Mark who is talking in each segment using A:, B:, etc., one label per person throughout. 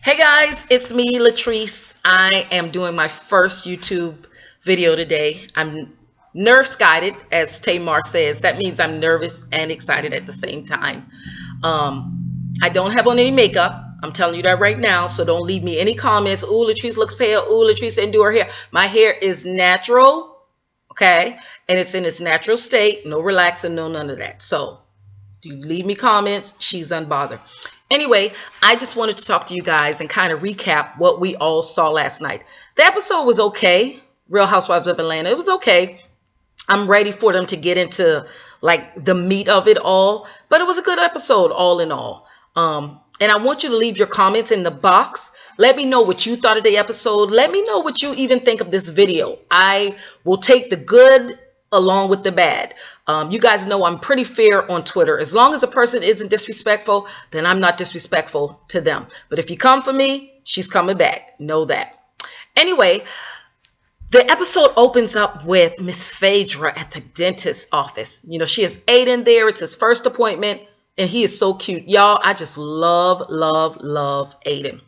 A: Hey guys, it's me, Latrice. I am doing my first YouTube video today. I'm nerves guided, as Tamar says. That means I'm nervous and excited at the same time. I don't have on any makeup. I'm telling you that right now, so don't leave me any comments. Ooh, Latrice looks pale. Ooh, Latrice didn't do her hair. My hair is natural, okay? And it's in its natural state. No relaxing, no none of that. So do leave me comments. She's unbothered. Anyway, I just wanted to talk to you guys and kind of recap what we all saw last night. The episode was okay. Real Housewives of Atlanta. It was okay. I'm ready for them to get into like the meat of it all. But it was a good episode all in all. And I want you to leave your comments in the box. Let me know what you thought of the episode. Let me know what you even think of this video. I will take the good along with the bad. You guys know I'm pretty fair on Twitter. As long as a person isn't disrespectful, then I'm not disrespectful to them. But if you come for me, she's coming back. Know that. Anyway, the episode opens up with Miss Phaedra at the dentist's office. You know, she has Aiden there. It's his first appointment, and he is so cute. Y'all, I just love Aiden.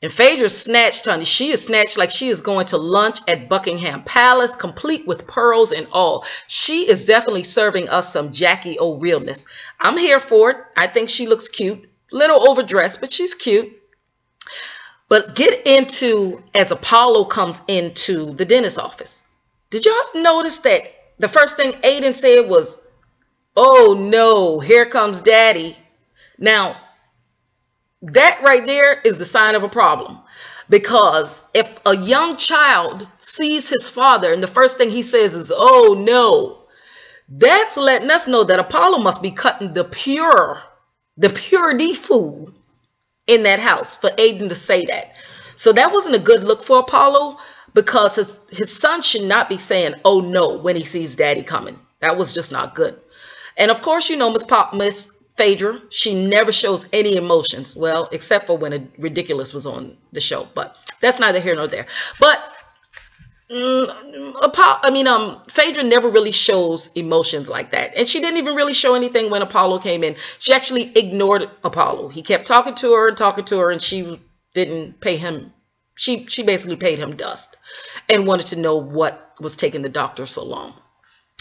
A: And Phaedra snatched, honey. She is snatched like she is going to lunch at Buckingham Palace, complete with pearls and all. She is definitely serving us some Jackie O realness. I'm here for it. I think she looks cute. Little overdressed, but she's cute. But get into as Apollo comes into the dentist's office. Did y'all notice that the first thing Aiden said was, "Oh no, here comes daddy." Now, that right there is the sign of a problem, because if a young child sees his father and the first thing he says is, "Oh no," that's letting us know that Apollo must be cutting the purity food in that house for Aiden to say that. So that wasn't a good look for Apollo, because his son should not be saying, "Oh no," when he sees daddy coming. That was just not good. And of course, you know, Miss Phaedra, she never shows any emotions. Well, except for when Ridiculous was on the show, but that's neither here nor there. But Phaedra never really shows emotions like that. And she didn't even really show anything when Apollo came in. She actually ignored Apollo. He kept talking to her, and she didn't pay him. She basically paid him dust and wanted to know what was taking the doctor so long.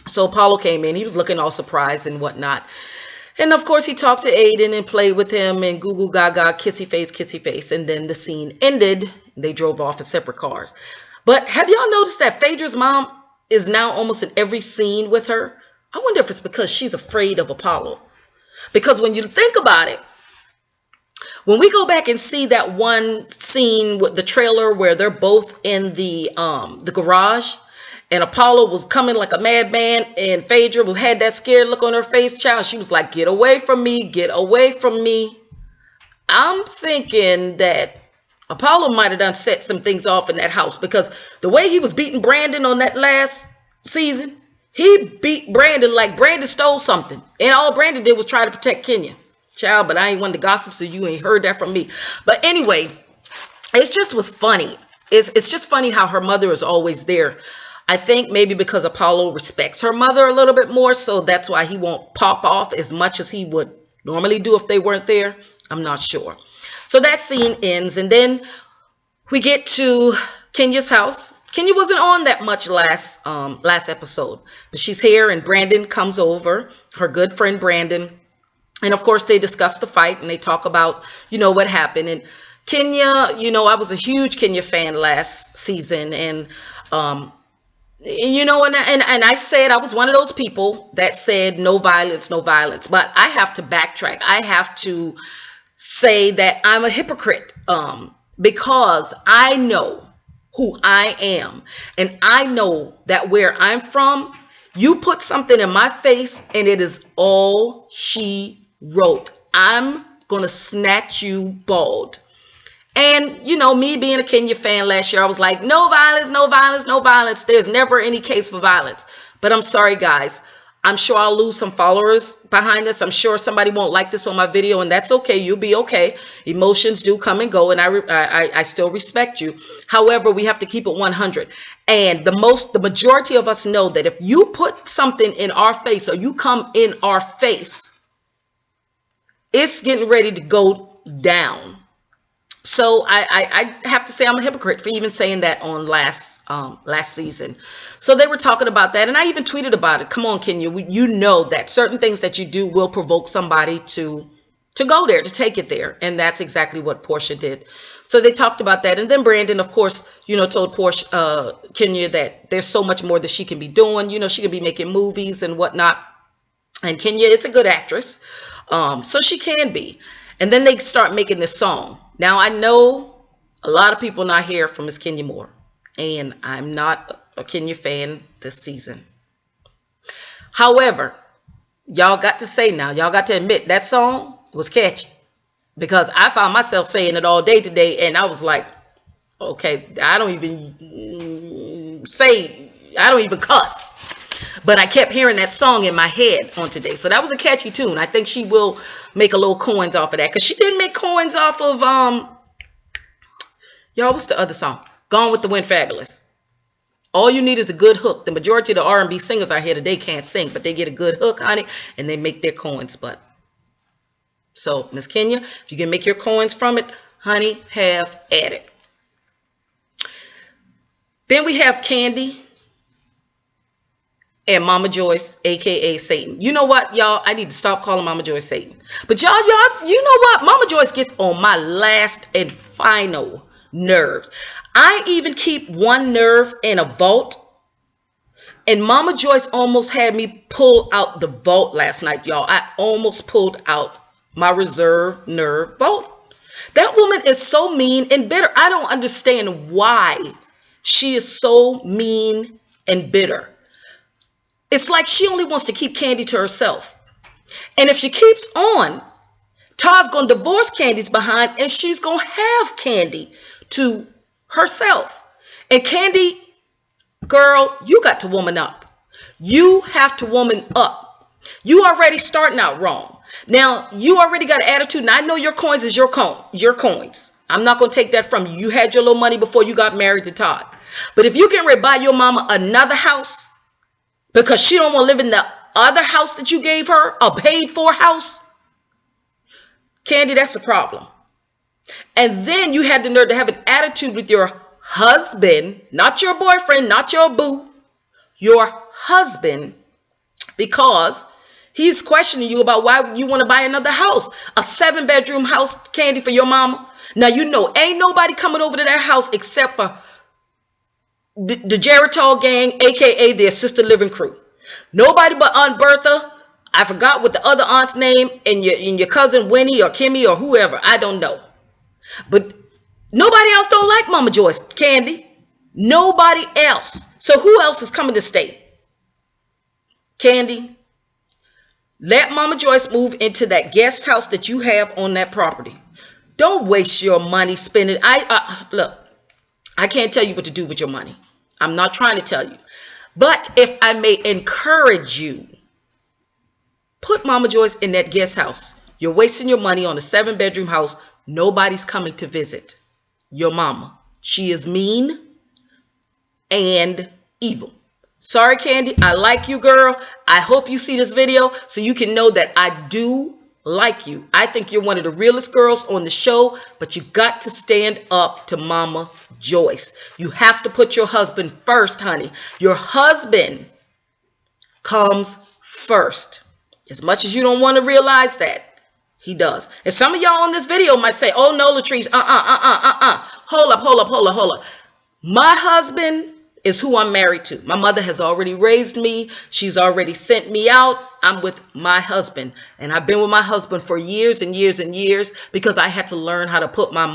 A: So Apollo came in. He was looking all surprised and whatnot. And of course, he talked to Aiden and played with him and goo goo gaga, kissy face. And then the scene ended. They drove off in separate cars. But have y'all noticed that Phaedra's mom is now almost in every scene with her? I wonder if it's because she's afraid of Apollo. Because when you think about it, when we go back and see that one scene with the trailer where they're both in the garage, and Apollo was coming like a madman, and Phaedra had that scared look on her face, child. She was like, "Get away from me, get away from me." I'm thinking that Apollo might have done set some things off in that house, because the way he was beating Brandon on that last season, he beat Brandon like Brandon stole something. And all Brandon did was try to protect Kenya. Child, but I ain't one to gossip, so you ain't heard that from me. But anyway, it just was funny. It's just funny how her mother is always there. I think maybe because Apollo respects her mother a little bit more, so that's why he won't pop off as much as he would normally do if they weren't there. I'm not sure. So that scene ends, and then we get to Kenya's house. Kenya wasn't on that much last episode, but she's here, and Brandon comes over, her good friend Brandon. And of course, they discuss the fight, and they talk about, you know, what happened. And Kenya, you know, I was a huge Kenya fan last season, and you know, and I said I was one of those people that said no violence, no violence. But I have to backtrack. I have to say that I'm a hypocrite, because I know who I am, and I know that where I'm from, you put something in my face and it is all she wrote. I'm gonna snatch you bald. And, you know, me being a Kenya fan last year, I was like, no violence, no violence, no violence. There's never any case for violence. But I'm sorry, guys. I'm sure I'll lose some followers behind this. I'm sure somebody won't like this on my video, and that's okay. You'll be okay. Emotions do come and go, and I still respect you. However, we have to keep it 100. And the majority of us know that if you put something in our face, or you come in our face, it's getting ready to go down. So I have to say I'm a hypocrite for even saying that on last season. So they were talking about that, and I even tweeted about it. Come on, Kenya, you know that certain things that you do will provoke somebody to go there, to take it there, and that's exactly what Portia did. So they talked about that, and then Brandon, of course, told Portia, Kenya, that there's so much more that she can be doing. She could be making movies and whatnot. And Kenya, it's a good actress, so she can be. And then they start making this song. Now, I know a lot of people not here from Miss Kenya Moore, and I'm not a Kenya fan this season. However, y'all got to say now, y'all got to admit that song was catchy, because I found myself saying it all day today, and I was like, okay, I don't even cuss. But I kept hearing that song in my head on today. So that was a catchy tune. I think she will make a little coins off of that. Because she didn't make coins off of, y'all, what's the other song? Gone with the Wind Fabulous. All you need is a good hook. The majority of the R&B singers out here today can't sing, but they get a good hook, honey, and they make their coins. But so, Miss Kenya, if you can make your coins from it, honey, have at it. Then we have Candy and Mama Joyce, aka Satan. You know what, y'all? I need to stop calling Mama Joyce Satan. But y'all, you know what? Mama Joyce gets on my last and final nerves. I even keep one nerve in a vault. And Mama Joyce almost had me pull out the vault last night, y'all. I almost pulled out my reserve nerve vault. That woman is so mean and bitter. I don't understand why she is so mean and bitter. It's like she only wants to keep Candy to herself. And if she keeps on, Todd's going to divorce Candy's behind, and she's going to have Candy to herself. And Candy, girl, you got to woman up. You have to woman up. You already starting out wrong. Now, you already got an attitude, and I know your coins is your coins. I'm not going to take that from you. You had your little money before you got married to Todd. But if you can buy your mama another house, because she don't want to live in the other house that you gave her, a paid-for house, Candy, that's a problem. And then you had the nerve to have an attitude with your husband, not your boyfriend, not your boo, your husband, because he's questioning you about why you want to buy another house, a 7-bedroom house, Candy, for your mama. Now, ain't nobody coming over to that house except for the Geritol gang, aka the assisted living crew. Nobody but Aunt Bertha. I forgot what the other aunt's name, and your cousin Winnie or Kimmy or whoever. I don't know. But nobody else don't like Mama Joyce, Candy. Nobody else. So who else is coming to stay? Candy, let Mama Joyce move into that guest house that you have on that property. Don't waste your money spending. Look, I can't tell you what to do with your money. I'm not trying to tell you. But if I may encourage you, put Mama Joyce in that guest house. You're wasting your money on a 7-bedroom house. Nobody's coming to visit your mama. She is mean and evil. Sorry, Candy. I like you, girl. I hope you see this video so you can know that I do like you. I think you're one of the realest girls on the show, but you got to stand up to Mama Joyce. You have to put your husband first, honey. Your husband comes first. As much as you don't want to realize that, he does. And some of y'all on this video might say, oh no, Latrice, hold up. My husband is who I'm married to. My mother has already raised me. She's already sent me out. I'm with my husband. And I've been with my husband for years and years and years because I had to learn how to put my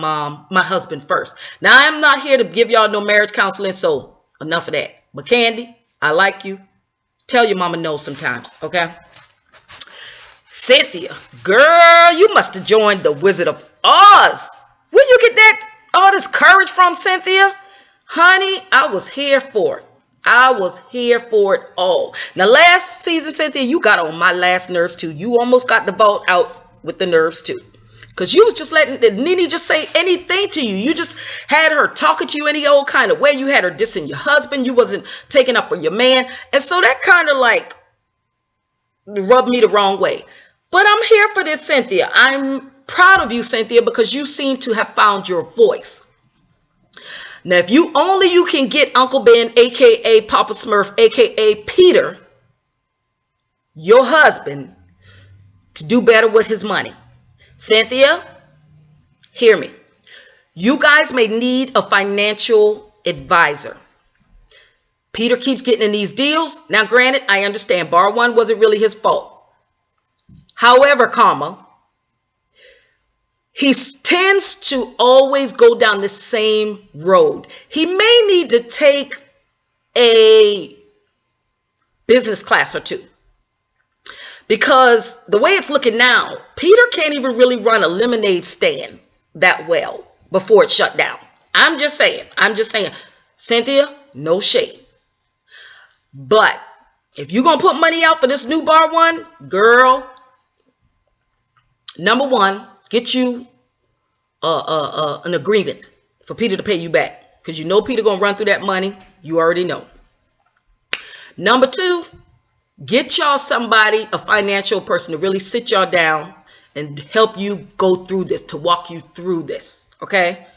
A: husband first. Now, I'm not here to give y'all no marriage counseling, so enough of that. But Candy, I like you. Tell your mama no sometimes, okay? Cynthia, girl, you must have joined the Wizard of Oz. Where you get all this courage from, Cynthia? Honey, I was here for it. I was here for it all. Now, last season, Cynthia, you got on my last nerves, too. You almost got the vault out with the nerves, too. Because you was just letting Nene just say anything to you. You just had her talking to you any old kind of way. You had her dissing your husband. You wasn't taking up for your man. And so that kind of rubbed me the wrong way. But I'm here for this, Cynthia. I'm proud of you, Cynthia, because you seem to have found your voice. Now, if you can get Uncle Ben, aka Papa Smurf, aka Peter, your husband, to do better with his money. Cynthia, hear me. You guys may need a financial advisor. Peter keeps getting in these deals. Now, granted, I understand bar one wasn't really his fault. However, he tends to always go down the same road. He may need to take a business class or two. Because the way it's looking now, Peter can't even really run a lemonade stand that well before it shut down. I'm just saying. Cynthia, no shade. But if you're going to put money out for this new bar one, girl, number one, get you an agreement for Peter to pay you back. Because you know Peter going to run through that money. You already know. Number two, get y'all somebody, a financial person, to really sit y'all down and help you go through this, to walk you through this, okay?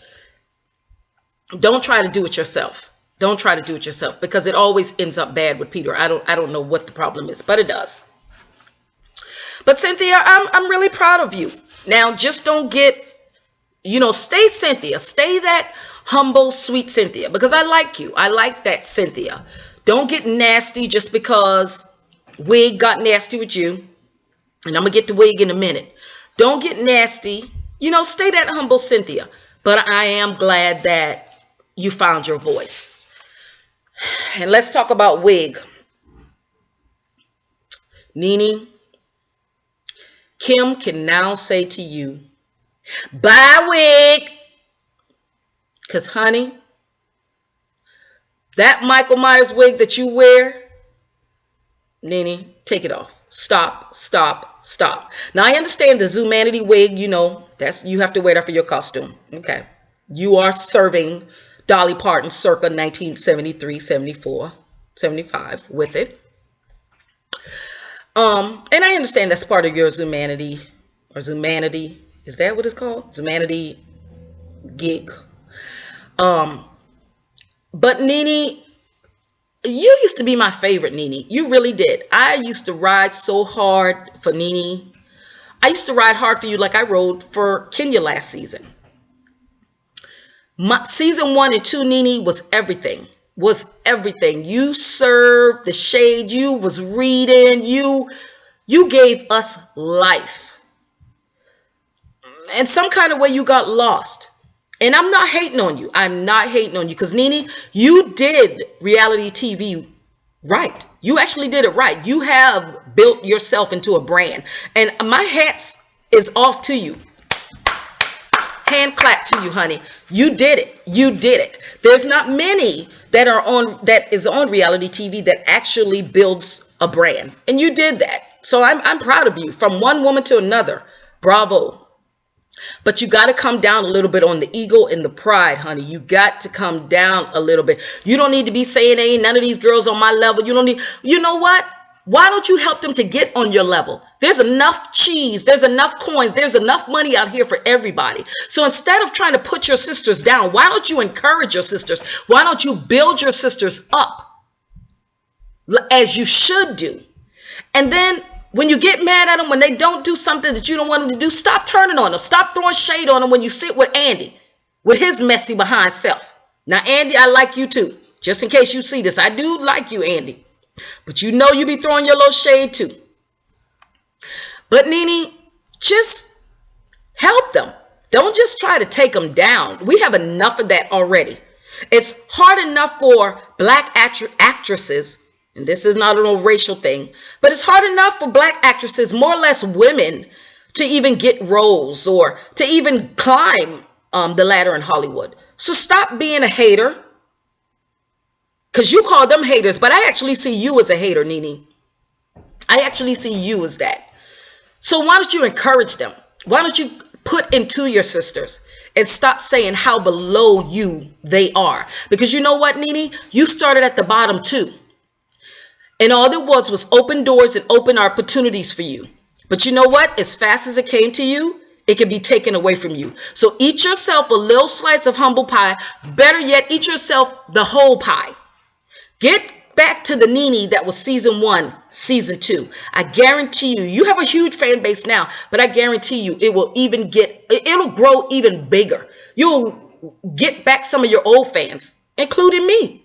A: Don't try to do it yourself. Don't try to do it yourself, because it always ends up bad with Peter. I don't know what the problem is, but it does. But Cynthia, I'm really proud of you. Now, just don't get, stay Cynthia. Stay that humble, sweet Cynthia, because I like you. I like that Cynthia. Don't get nasty just because Wig got nasty with you. And I'm going to get to Wig in a minute. Don't get nasty. Stay that humble Cynthia. But I am glad that you found your voice. And let's talk about Wig. Nene, Kim can now say to you, bye, Wig. Because, honey, that Michael Myers wig that you wear, Nene, take it off. Stop. Now, I understand the Zumanity wig, that's, you have to wear that for your costume. Okay. You are serving Dolly Parton circa 1973, 74, 75 with it. And I understand that's part of your Zumanity, or Zumanity. Is that what it's called? Zumanity gig. But Nene, you used to be my favorite, Nene. You really did. I used to ride so hard for Nene. I used to ride hard for you like I rode for Kenya last season. Season 1 and 2, Nene, was everything. You served the shade. You was reading. You gave us life. And some kind of way you got lost. And I'm not hating on you. Because, Nene, you did reality TV right. You actually did it right. You have built yourself into a brand. And my hat is off to you. Hand clap to you, honey. You did it. There's not many that is on reality TV that actually builds a brand. And you did that. So I'm proud of you. From one woman to another. Bravo. But you got to come down a little bit on the ego and the pride, honey. You got to come down a little bit. You don't need to be saying, ain't none of these girls on my level. You know what? Why don't you help them to get on your level? There's enough cheese. There's enough coins. There's enough money out here for everybody. So instead of trying to put your sisters down, why don't you encourage your sisters? Why don't you build your sisters up as you should do? And then when you get mad at them, when they don't do something that you don't want them to do, stop turning on them. Stop throwing shade on them when you sit with Andy, with his messy behind self. Now, Andy, I like you too. Just in case you see this, I do like you, Andy. But you be throwing your little shade too. But Nene, just help them. Don't just try to take them down. We have enough of that already. It's hard enough for black actresses, and this is not an racial thing, but it's hard enough for black actresses, more or less women, to even get roles or to even climb the ladder in Hollywood. So stop being a hater, because you call them haters, but I actually see you as a hater, Nene. I actually see you as that. So why don't you encourage them? Why don't you put into your sisters and stop saying how below you they are? Because you know what, Nene? You started at the bottom too. And all there was open doors and open opportunities for you. But you know what? As fast as it came to you, it can be taken away from you. So eat yourself a little slice of humble pie. Better yet, eat yourself the whole pie. Get back to the Nene that was season 1, season 2. I guarantee you, you have a huge fan base now, but I guarantee you it'll grow even bigger. You'll get back some of your old fans, including me.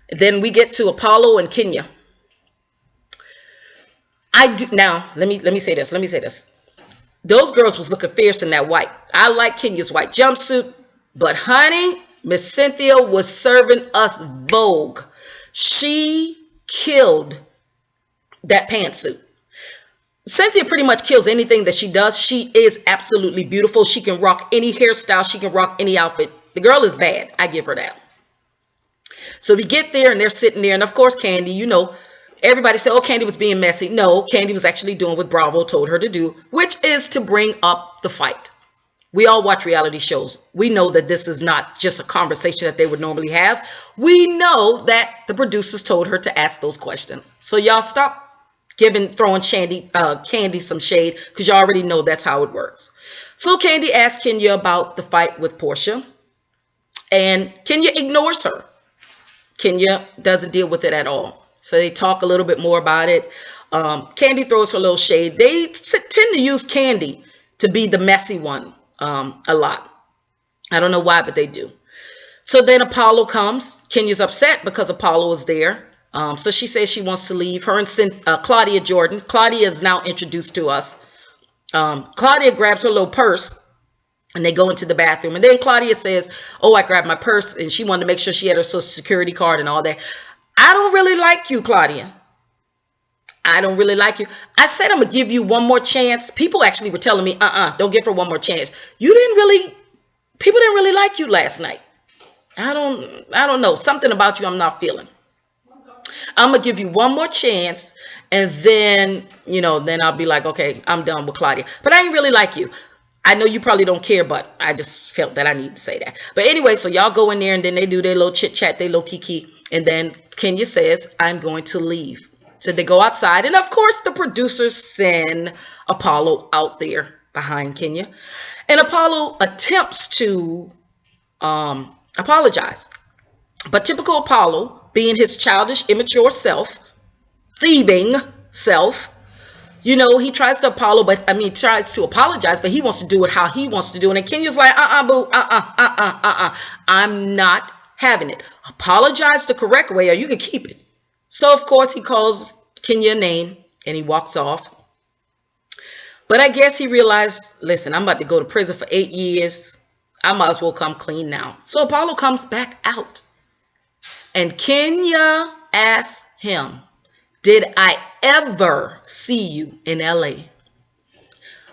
A: Then we get to Apollo and Kenya. Now, let me say this. Those girls was looking fierce in that white. I like Kenya's white jumpsuit, but honey, Miss Cynthia was serving us Vogue. She killed that pantsuit. Cynthia pretty much kills anything that she does. She is absolutely beautiful. She can rock any hairstyle. She can rock any outfit. The girl is bad. I give her that. So we get there and they're sitting there. And of course, Candy, everybody said, oh, Candy was being messy. No, Candy was actually doing what Bravo told her to do, which is to bring up the fight. We all watch reality shows. We know that this is not just a conversation that they would normally have. We know that the producers told her to ask those questions. So y'all stop throwing Candy some shade, because you already know that's how it works. So Candy asked Kenya about the fight with Portia, and Kenya ignores her. Kenya doesn't deal with it at all. So they talk a little bit more about it. Candy throws her little shade. They tend to use Candy to be the messy one a lot. I don't know why, but they do. So then Apollo comes. Kenya's upset because Apollo is there. So she says she wants to leave. Her and Claudia Jordan. Claudia is now introduced to us. Claudia grabs her little purse and they go into the bathroom. And then Claudia says, oh, I grabbed my purse, and she wanted to make sure she had her social security card and all that. I don't really like you, Claudia. I don't really like you. I said I'm going to give you one more chance. People actually were telling me, don't give her one more chance. People didn't really like you last night. I don't know. Something about you I'm not feeling. I'm going to give you one more chance, and then, then I'll be like, okay, I'm done with Claudia. But I ain't really like you. I know you probably don't care, but I just felt that I need to say that. But anyway, so y'all go in there, and then they do their little chit-chat, their little kiki, and then Kenya says, I'm going to leave. So they go outside, and of course the producers send Apollo out there behind Kenya. And Apollo attempts to apologize. But typical Apollo, being his childish, immature self, thieving self, he tries to tries to apologize, but he wants to do it how he wants to do it. And Kenya's like, boo, I'm not having it. Apologize the correct way or you can keep it. So, of course, he calls Kenya a name and he walks off. But I guess he realized, listen, I'm about to go to prison for 8 years. I might as well come clean now. So Apollo comes back out. And Kenya asks him, did I ever see you in LA?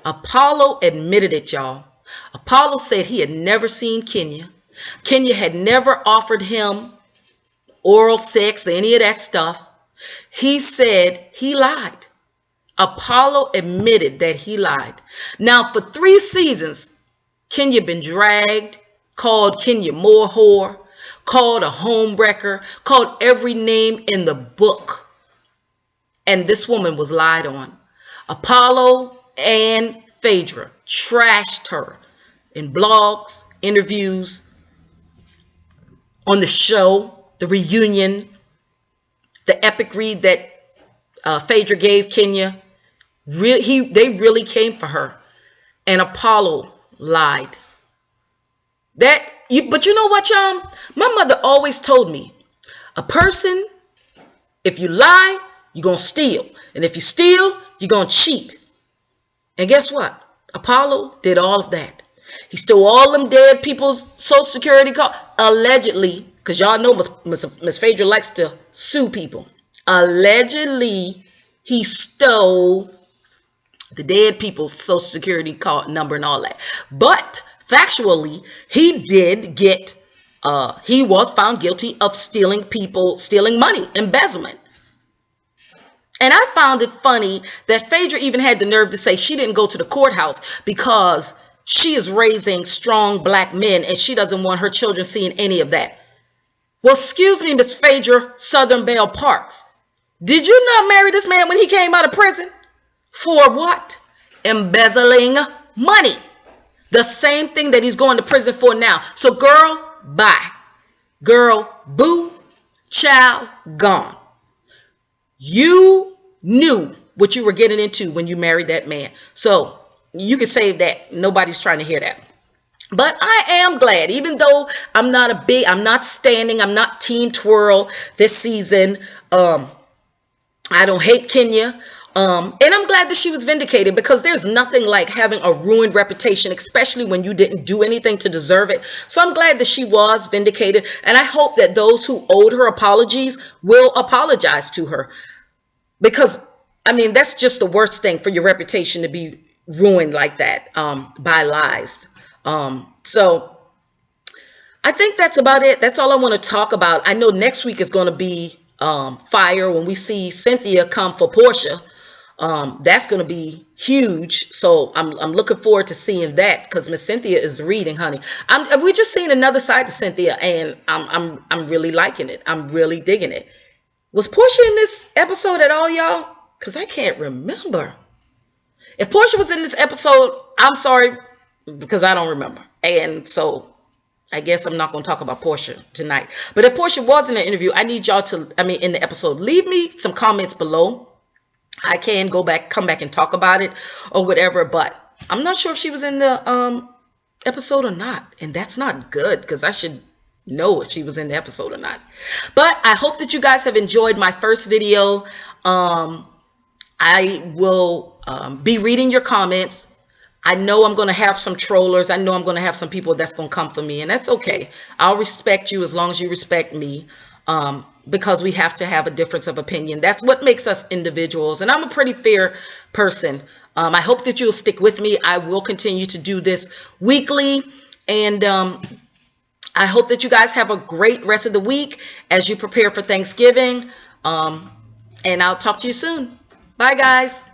A: Apollo admitted it, y'all. Apollo said he had never seen Kenya. Kenya had never offered him oral sex or any of that stuff. He said he lied. Apollo admitted that he lied. Now, for 3 seasons, Kenya been dragged, called Kenya more whore, called a homewrecker, called every name in the book. And this woman was lied on. Apollo and Phaedra trashed her in blogs, interviews, on the show, the reunion, the epic read that Phaedra gave Kenya. They really came for her. And Apollo lied. But you know what, y'all? My mother always told me, a person, if you lie, you're going to steal. And if you steal, you're going to cheat. And guess what? Apollo did all of that. He stole all them dead people's social security card. Allegedly, because y'all know Miss Phaedra likes to sue people. Allegedly, he stole the dead people's social security card number and all that. But factually, he did get, he was found guilty of stealing money, embezzlement. And I found it funny that Phaedra even had the nerve to say she didn't go to the courthouse because she is raising strong black men and she doesn't want her children seeing any of that. Well, excuse me, Miss Phaedra Southern Belle Parks. Did you not marry this man when he came out of prison? For what? embezzling money. The same thing that he's going to prison for now. So girl, bye. Girl, boo, child, gone. You knew what you were getting into when you married that man. So you can save that. Nobody's trying to hear that. But I am glad, even though I'm not I'm not team twirl this season. I don't hate Kenya. And I'm glad that she was vindicated, because there's nothing like having a ruined reputation, especially when you didn't do anything to deserve it. So I'm glad that she was vindicated. And I hope that those who owed her apologies will apologize to her. Because, I mean, that's just the worst thing for your reputation, to be ruined like that by lies. So I think that's about it. That's all I want to talk about. I know next week is going to be fire when we see Cynthia come for Portia. That's going to be huge. So I'm looking forward to seeing that, because Miss Cynthia is reading, honey. We just seen another side to Cynthia, and I'm really liking it. I'm really digging it. Was Portia in this episode at all, y'all? Because I can't remember. If Portia was in this episode, I'm sorry, because I don't remember. And so I guess I'm not going to talk about Portia tonight. But if Portia was in the interview, I need y'all to, in the episode, leave me some comments below. I can come back and talk about it or whatever. But I'm not sure if she was in the episode or not. And that's not good, because I should know if she was in the episode or not. But I hope that you guys have enjoyed my first video. I will be reading your comments. I know I'm going to have some trollers. I know I'm going to have some people that's going to come for me, and that's okay. I'll respect you as long as you respect me, because we have to have a difference of opinion. That's what makes us individuals, and I'm a pretty fair person. I hope that you'll stick with me. I will continue to do this weekly, and I hope that you guys have a great rest of the week as you prepare for Thanksgiving, and I'll talk to you soon. Bye, guys.